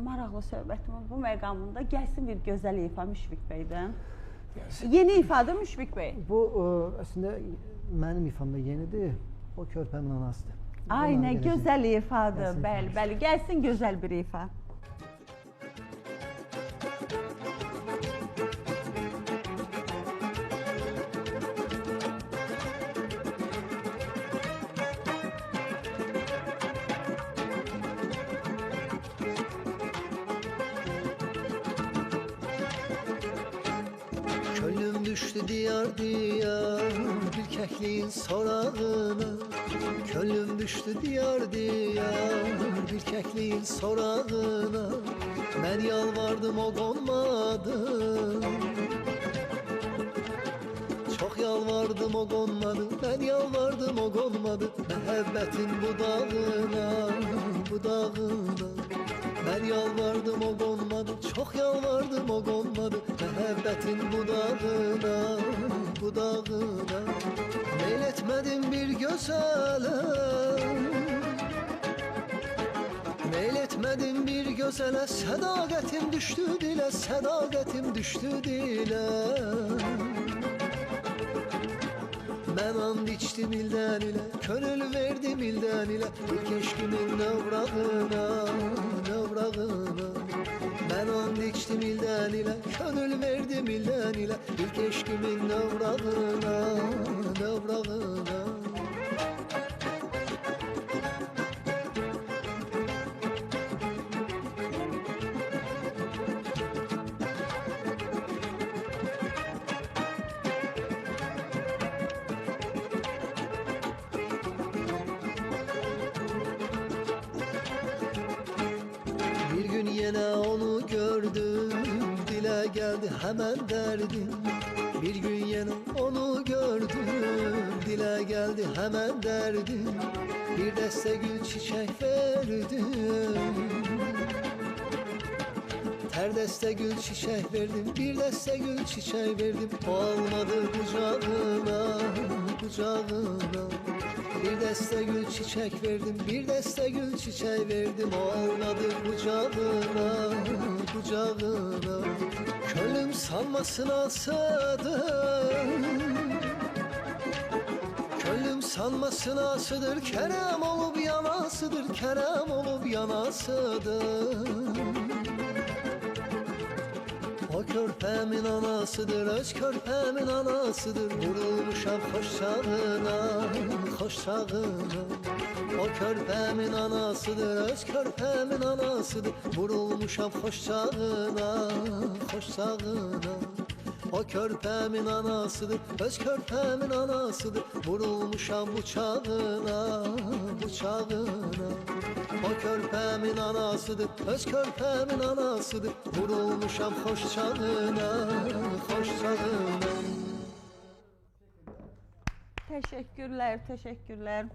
maraqlı söhbətimin bu məqamında gəlsin bir gözəl ifa Müşfiq bəydən. Yeni ifadır Müşfiq bəy. Bu əslində mənim ifamda yenidir. O körpəmin anasıdır. Ay, nə gözəl ifadır. Bəli, bəli. Gəlsin gözəl bir ifa. Könlüm düştü diyar diyar bir kekliğin sorağına. Könlüm düştü diyar diyar bir kekliğin sorağına. Ben yalvardım o konmadı. Çok yalvardım o konmadı. Ben yalvardım o konmadı. Mehebbetin budağına, budağına. Ben yalvardım o konmadı. Çok yalvardım o konmadı. Mehebbetin budağına, budağına. Meyletmedim bir gözele. Meyletmedim bir gözele. Sadakatim düştü dile, sadakatim düştü dile. Ben and içtim ilden ile, gönül verdim ilden ile. Bir keşkimin nevrağına, nevrağına. Ben and içtim ilden ile, gönül verdim ilden ile. Bir keşkimin nevrağına, nevrağına. Bir gün yine onu gördüm, dile geldi hemen derdim. Bir gün yine onu gördüm, dile geldi hemen derdim. Bir deste gül çiçek verdim. Her deste gül çiçek verdim, bir deste gül çiçek verdim. O almadı kucağına, kucağına. Bir deste gül çiçek verdim, bir deste gül çiçek verdim. O almadı kucağına, kucağına. Könlüm sanmasına sığdır. Könlüm sanmasına sığdır. Kerem olup yanasıdır, Kerem olup yanasıdır. O körpemin anasıdır, öz körpemin anasıdır. Vurulmuşam hoş çağına, hoş çağına. O körpemin anasıdır, öz körpemin anasıdır. Vurulmuşam hoş çağına, hoş çağına. O körpemin anasıdır, öz körpemin anasıdır. Vurulmuşam bıçağına, bıçağına. O körpemin anasıdır, öz körpemin anasıdır. Vurulmuşam hoş çağına, hoş çağına. Teşekkürler, teşekkürler.